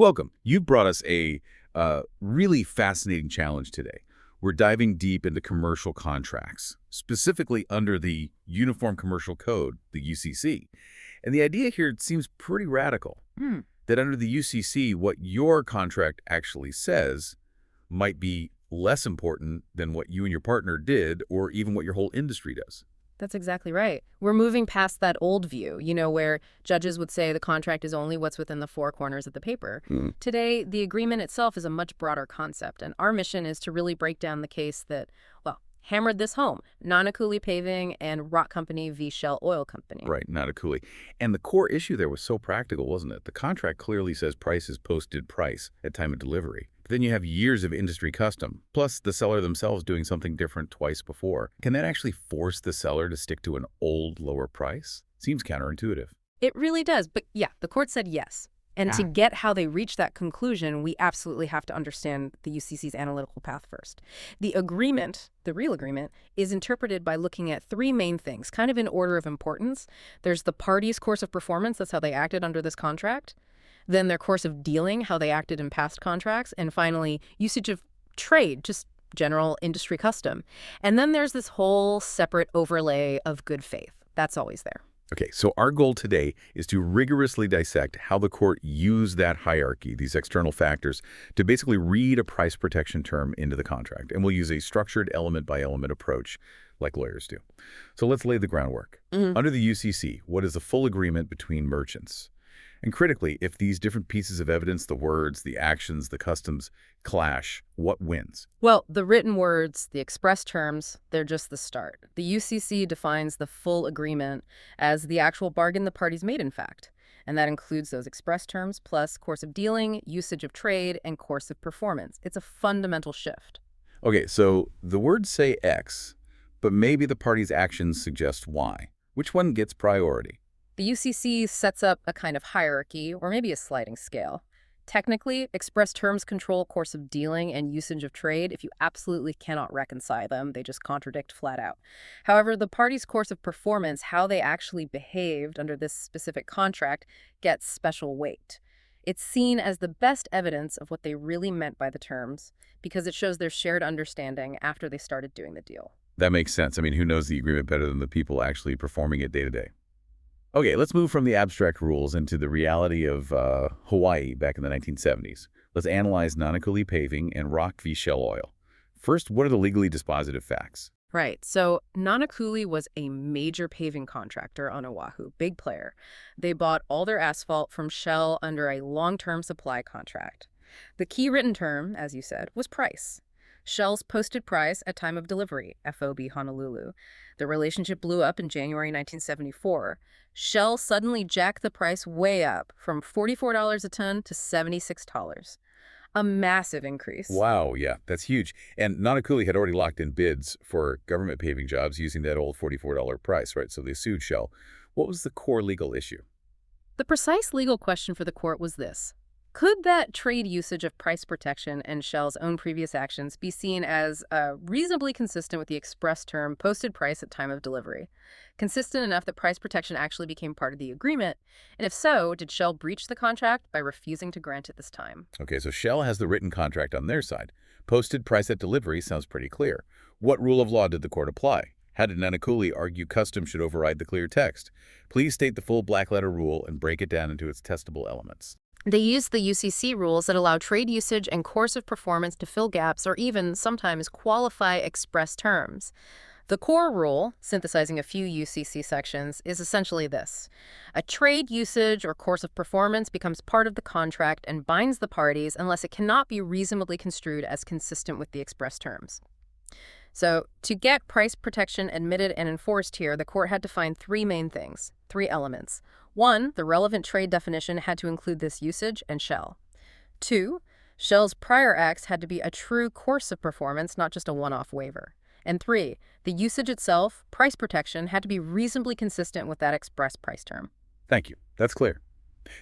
Welcome. You've brought us a really fascinating challenge today. We're diving deep into commercial contracts, specifically under the Uniform Commercial Code, the UCC. And the idea here seems pretty radical, Hmm. that under the UCC, what your contract actually says might be less important than what you and your partner did or even what your whole industry does. That's exactly right. We're moving past that old view, where judges would say the contract is only what's within the four corners of the paper. Hmm. Today, the agreement itself is a much broader concept, and our mission is to really break down the case that, well, hammered this home: Nanakuli Paving and Rock Company v. Shell Oil Company. Right, Nanakuli. And the core issue there was so practical, wasn't it? The contract clearly says price is posted price at time of delivery. But then you have years of industry custom, plus the seller themselves doing something different twice before. Can that actually force the seller to stick to an old, lower price? Seems counterintuitive. It really does, but yeah, the court said yes. And to get how they reach that conclusion, we absolutely have to understand the UCC's analytical path first. The agreement, the real agreement, is interpreted by looking at three main things, kind of in order of importance. There's the parties' course of performance, that's how they acted under this contract. Then their course of dealing, how they acted in past contracts. And finally, usage of trade, just general industry custom. And then there's this whole separate overlay of good faith. That's always there. Okay, so our goal today is to rigorously dissect how the court used that hierarchy, these external factors, to basically read a price protection term into the contract. And we'll use a structured element-by-element approach like lawyers do. So let's lay the groundwork. Under the UCC, what is the full agreement between merchants? And critically, if these different pieces of evidence, the words, the actions, the customs, clash, what wins? Well, the written words, the express terms, they're just the start. The UCC defines the full agreement as the actual bargain the parties made, in fact. And that includes those express terms plus course of dealing, usage of trade, and course of performance. It's a fundamental shift. Okay, so the words say X, but maybe the parties' actions suggest Y. Which one gets priority? The UCC sets up a kind of hierarchy, or maybe a sliding scale. Technically, express terms control course of dealing and usage of trade. If you absolutely cannot reconcile them, they just contradict flat out. However, the parties' course of performance, how they actually behaved under this specific contract, gets special weight. It's seen as the best evidence of what they really meant by the terms because it shows their shared understanding after they started doing the deal. That makes sense. I mean, who knows the agreement better than the people actually performing it day to day? Okay, let's move from the abstract rules into the reality of Hawaii back in the 1970s. Let's analyze Nanakuli Paving and Rock v. Shell Oil. First, what are the legally dispositive facts? Right. So Nanakuli was a major paving contractor on Oahu, big player. They bought all their asphalt from Shell under a long-term supply contract. The key written term, as you said, was price. Shell's posted price at time of delivery, FOB Honolulu. The relationship blew up in January 1974. Shell suddenly jacked the price way up from $44 a ton to $76. A massive increase. Wow, yeah, that's huge. And Nanakuli had already locked in bids for government paving jobs using that old $44 price, right? So they sued Shell. What was the core legal issue? The precise legal question for the court was this: could that trade usage of price protection and Shell's own previous actions be seen as reasonably consistent with the express term posted price at time of delivery? Consistent enough that price protection actually became part of the agreement? And if so, did Shell breach the contract by refusing to grant it this time? Okay, so Shell has the written contract on their side. Posted price at delivery sounds pretty clear. What rule of law did the court apply? How did Nanakuli argue custom should override the clear text? Please state the full black-letter rule and break it down into its testable elements. They used the UCC rules that allow trade usage and course of performance to fill gaps or even sometimes qualify express terms. The core rule, synthesizing a few UCC sections, is essentially this: a trade usage or course of performance becomes part of the contract and binds the parties unless it cannot be reasonably construed as consistent with the express terms. So, to get price protection admitted and enforced here, the court had to find three main things, three elements. One, the relevant trade definition had to include this usage and Shell. Two, Shell's prior acts had to be a true course of performance, not just a one-off waiver. And three, the usage itself, price protection, had to be reasonably consistent with that express price term. Thank you. That's clear.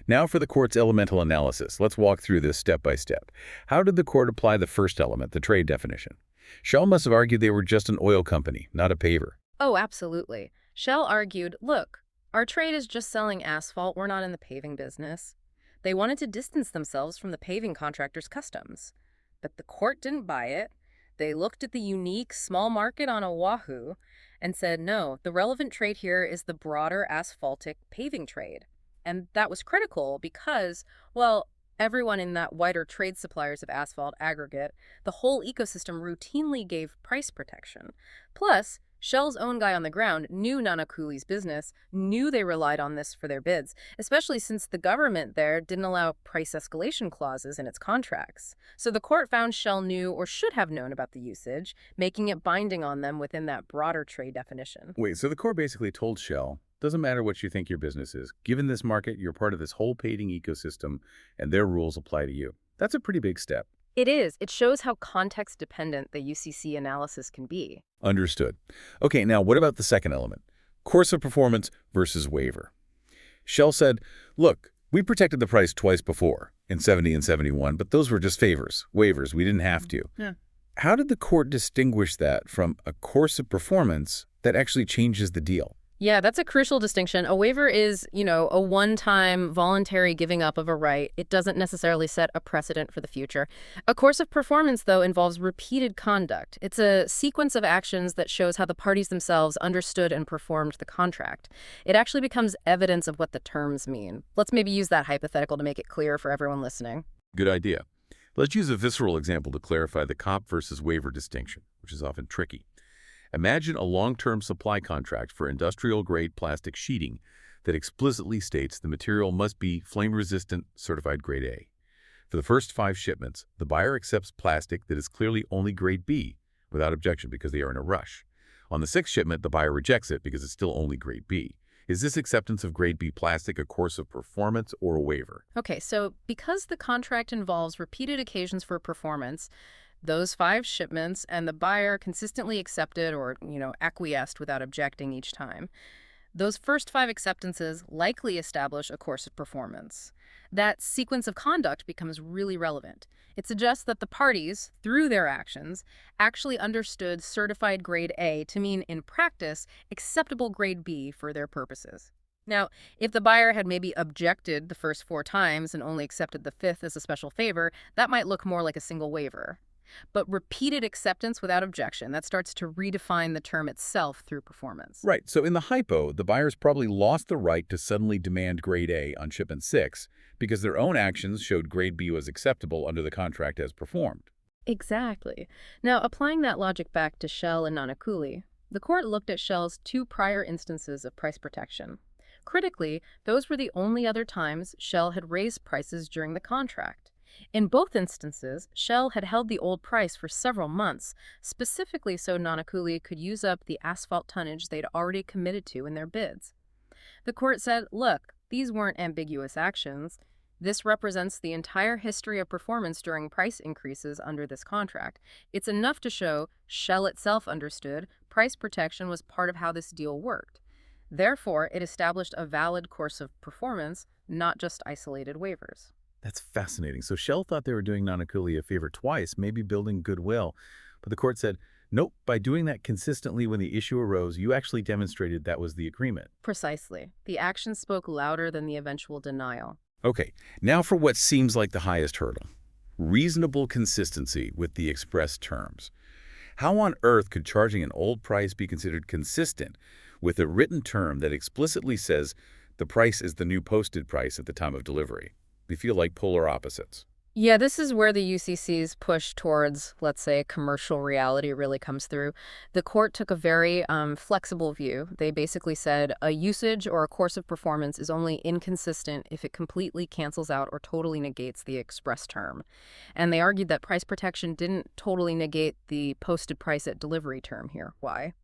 Now for the court's elemental analysis. Let's walk through this step by step. How did the court apply the first element, the trade definition? Shell must have argued they were just an oil company, not a paver. Oh, absolutely. Shell argued, look, our trade is just selling asphalt. We're not in the paving business. They wanted to distance themselves from the paving contractor's customs. But the court didn't buy it. They looked at the unique small market on Oahu and said, no, the relevant trade here is the broader asphaltic paving trade. And that was critical because, well, everyone in that wider trade suppliers of asphalt aggregate, the whole ecosystem routinely gave price protection. Plus, Shell's own guy on the ground knew Nanakuli's business, knew they relied on this for their bids, especially since the government there didn't allow price escalation clauses in its contracts. So the court found Shell knew or should have known about the usage, making it binding on them within that broader trade definition. Wait, so the court basically told Shell, doesn't matter what you think your business is. Given this market, you're part of this whole paving ecosystem, and their rules apply to you. That's a pretty big step. It is. It shows how context-dependent the UCC analysis can be. Understood. Okay, now what about the second element? Course of performance versus waiver. Shell said, look, we protected the price twice before, in 70 and 71, but those were just waivers. We didn't have to. Yeah. How did the court distinguish that from a course of performance that actually changes the deal? Yeah, that's a crucial distinction. A waiver is, a one-time voluntary giving up of a right. It doesn't necessarily set a precedent for the future. A course of performance, though, involves repeated conduct. It's a sequence of actions that shows how the parties themselves understood and performed the contract. It actually becomes evidence of what the terms mean. Let's maybe use that hypothetical to make it clear for everyone listening. Good idea. Let's use a visceral example to clarify the COP versus waiver distinction, which is often tricky. Imagine a long-term supply contract for industrial-grade plastic sheeting that explicitly states the material must be flame-resistant certified grade A. For the first 5 shipments, the buyer accepts plastic that is clearly only grade B without objection because they are in a rush. On the 6th shipment, the buyer rejects it because it's still only grade B. Is this acceptance of grade B plastic a course of performance or a waiver? Okay, so because the contract involves repeated occasions for performance, those 5 shipments and the buyer consistently accepted or, acquiesced without objecting each time, those first 5 acceptances likely establish a course of performance. That sequence of conduct becomes really relevant. It suggests that the parties, through their actions, actually understood certified grade A to mean, in practice, acceptable grade B for their purposes. Now, if the buyer had maybe objected the first 4 times and only accepted the 5th as a special favor, that might look more like a single waiver. But repeated acceptance without objection, that starts to redefine the term itself through performance. Right, so in the hypo, the buyers probably lost the right to suddenly demand grade A on shipment 6 because their own actions showed grade B was acceptable under the contract as performed. Exactly. Now, applying that logic back to Shell and Nanakuli, the court looked at Shell's 2 prior instances of price protection. Critically, those were the only other times Shell had raised prices during the contract. In both instances, Shell had held the old price for several months, specifically so Nanakuli could use up the asphalt tonnage they'd already committed to in their bids. The court said, look, these weren't ambiguous actions. This represents the entire history of performance during price increases under this contract. It's enough to show Shell itself understood price protection was part of how this deal worked. Therefore, it established a valid course of performance, not just isolated waivers. That's fascinating. So Shell thought they were doing Nanakuli a favor twice, maybe building goodwill. But the court said, nope, by doing that consistently when the issue arose, you actually demonstrated that was the agreement. Precisely. The action spoke louder than the eventual denial. Okay, now for what seems like the highest hurdle. Reasonable consistency with the express terms. How on earth could charging an old price be considered consistent with a written term that explicitly says the price is the new posted price at the time of delivery? They feel like polar opposites. Yeah, this is where the UCC's push towards, let's say, commercial reality really comes through. The court took a very flexible view. They basically said a usage or a course of performance is only inconsistent if it completely cancels out or totally negates the express term. And they argued that price protection didn't totally negate the posted price at delivery term here. Why?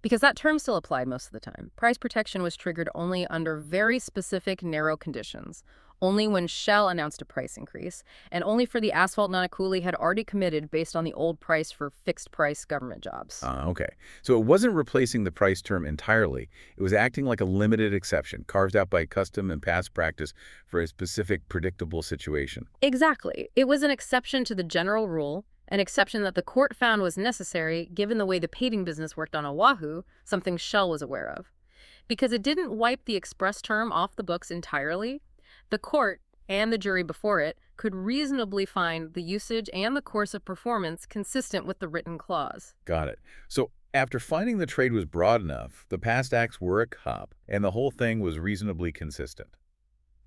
Because that term still applied most of the time. Price protection was triggered only under very specific, narrow conditions. Only when Shell announced a price increase, and only for the asphalt Nanakuli had already committed based on the old price for fixed-price government jobs. Okay. So it wasn't replacing the price term entirely. It was acting like a limited exception, carved out by custom and past practice for a specific, predictable situation. Exactly. It was an exception to the general rule, an exception that the court found was necessary given the way the paving business worked on Oahu, something Shell was aware of. Because it didn't wipe the express term off the books entirely, the court, and the jury before it could reasonably find the usage and the course of performance consistent with the written clause. Got it. So after finding the trade was broad enough, the past acts were a cop, and the whole thing was reasonably consistent.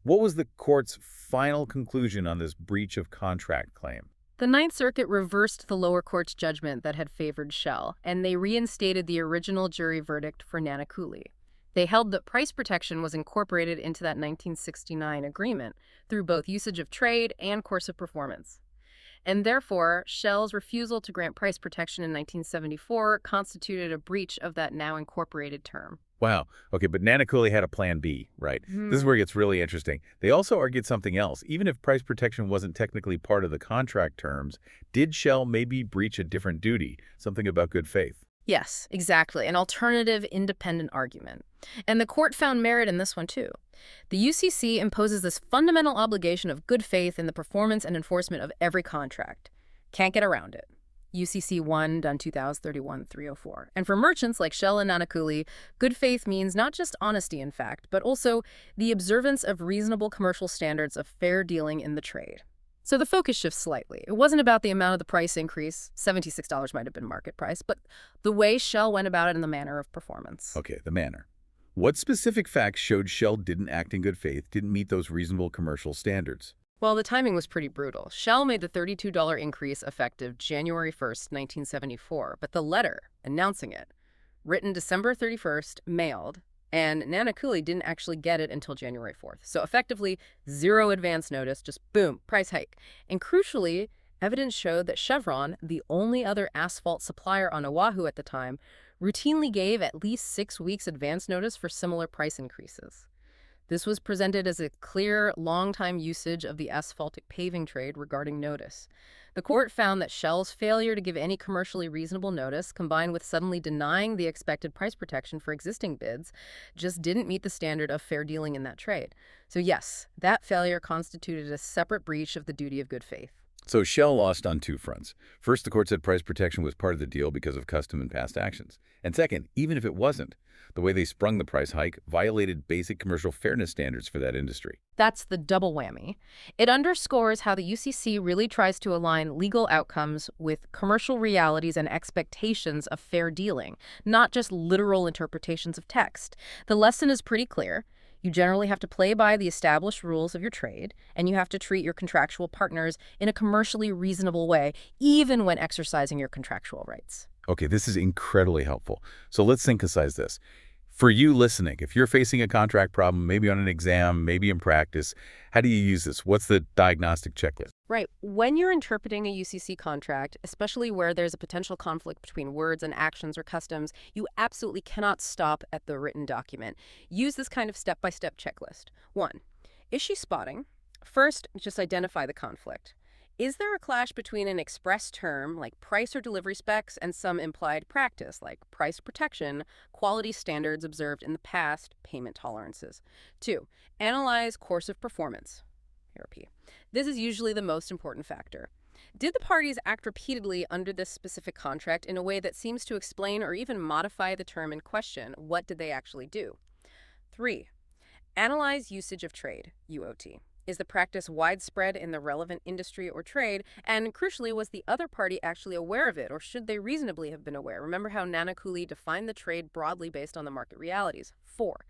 What was the court's final conclusion on this breach of contract claim? The Ninth Circuit reversed the lower court's judgment that had favored Shell, and they reinstated the original jury verdict for Nanakuli. They held that price protection was incorporated into that 1969 agreement through both usage of trade and course of performance. And therefore, Shell's refusal to grant price protection in 1974 constituted a breach of that now incorporated term. Wow. Okay, but Nanakuli had a plan B, right? This is where it gets really interesting. They also argued something else. Even if price protection wasn't technically part of the contract terms, did Shell maybe breach a different duty, something about good faith? Yes, exactly. An alternative independent argument. And the court found merit in this one, too. The UCC imposes this fundamental obligation of good faith in the performance and enforcement of every contract. Can't get around it. UCC 1, done 2031-304. And for merchants like Shell and Nanakuli, good faith means not just honesty, in fact, but also the observance of reasonable commercial standards of fair dealing in the trade. So the focus shifts slightly. It wasn't about the amount of the price increase, $76 might have been market price, but the way Shell went about it in the manner of performance. Okay, the manner. What specific facts showed Shell didn't act in good faith, didn't meet those reasonable commercial standards? Well, the timing was pretty brutal. Shell made the $32 increase effective January 1st, 1974, but the letter announcing it, written December 31st, mailed, and Nanakuli didn't actually get it until January 4th. So effectively, zero advance notice, just boom, price hike. And crucially, evidence showed that Chevron, the only other asphalt supplier on Oahu at the time, routinely gave at least 6 weeks advance notice for similar price increases. This was presented as a clear, long-time usage of the asphaltic paving trade regarding notice. The court found that Shell's failure to give any commercially reasonable notice, combined with suddenly denying the expected price protection for existing bids, just didn't meet the standard of fair dealing in that trade. So yes, that failure constituted a separate breach of the duty of good faith. So Shell lost on two fronts. First, the court said price protection was part of the deal because of custom and past actions. And second, even if it wasn't, the way they sprung the price hike violated basic commercial fairness standards for that industry. That's the double whammy. It underscores how the UCC really tries to align legal outcomes with commercial realities and expectations of fair dealing, not just literal interpretations of text. The lesson is pretty clear. You generally have to play by the established rules of your trade, and you have to treat your contractual partners in a commercially reasonable way, even when exercising your contractual rights. Okay, this is incredibly helpful. So let's synthesize this. For you listening, if you're facing a contract problem, maybe on an exam, maybe in practice, how do you use this? What's the diagnostic checklist? Right. When you're interpreting a UCC contract, especially where there's a potential conflict between words and actions or customs, you absolutely cannot stop at the written document. Use this kind of step-by-step checklist. 1. Issue spotting. First, just identify the conflict. Is there a clash between an express term, like price or delivery specs, and some implied practice, like price protection, quality standards observed in the past, payment tolerances? 2. Analyze course of performance. Therapy. This is usually the most important factor. Did the parties act repeatedly under this specific contract in a way that seems to explain or even modify the term in question? What did they actually do? 3. Analyze usage of trade, UOT. Is the practice widespread in the relevant industry or trade? And crucially, was the other party actually aware of it, or should they reasonably have been aware? Remember how Nanakuli defined the trade broadly based on the market realities. 4.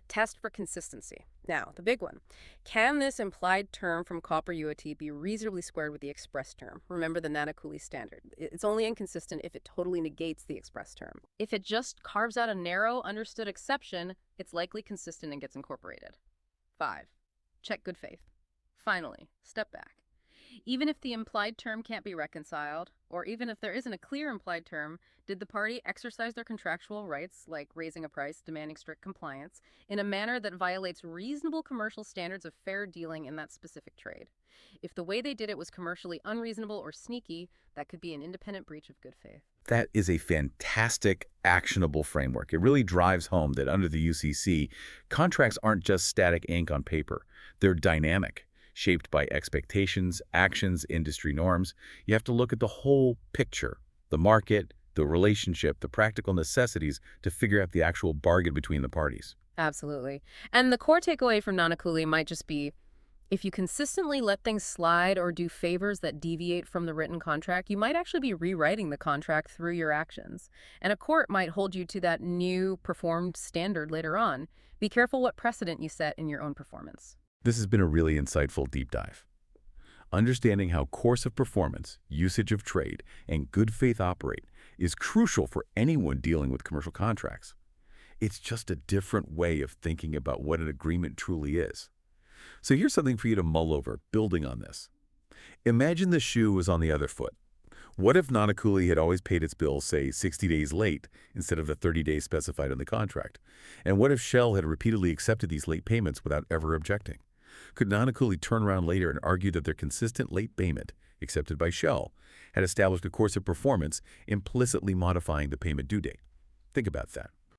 Test for consistency. Now, the big one. Can this implied term from copper UOT be reasonably squared with the express term? Remember the Nanakuli standard. It's only inconsistent if it totally negates the express term. If it just carves out a narrow, understood exception, it's likely consistent and gets incorporated. 5. Check good faith. Finally, step back. Even if the implied term can't be reconciled, or even if there isn't a clear implied term, did the party exercise their contractual rights, like raising a price, demanding strict compliance, in a manner that violates reasonable commercial standards of fair dealing in that specific trade? If the way they did it was commercially unreasonable or sneaky, that could be an independent breach of good faith. That is a fantastic, actionable framework. It really drives home that under the UCC, contracts aren't just static ink on paper. They're dynamic, shaped by expectations, actions, industry norms. You have to look at the whole picture, the market, the relationship, the practical necessities to figure out the actual bargain between the parties. Absolutely. And the core takeaway from Nanakuli might just be, If you consistently let things slide or do favors that deviate from the written contract, you might actually be rewriting the contract through your actions. And a court might hold you to that new performed standard later on. Be careful what precedent you set in your own performance. This has been a really insightful deep dive. Understanding how course of performance, usage of trade, and good faith operate is crucial for anyone dealing with commercial contracts. It's just a different way of thinking about what an agreement truly is. So here's something for you to mull over, building on this. Imagine the shoe was on the other foot. What if Nanakuli had always paid its bills, say, 60 days late instead of the 30 days specified in the contract? And what if Shell had repeatedly accepted these late payments without ever objecting? Could Nanakuli turn around later and argue that their consistent late payment, accepted by Shell, had established a course of performance implicitly modifying the payment due date? Think about that.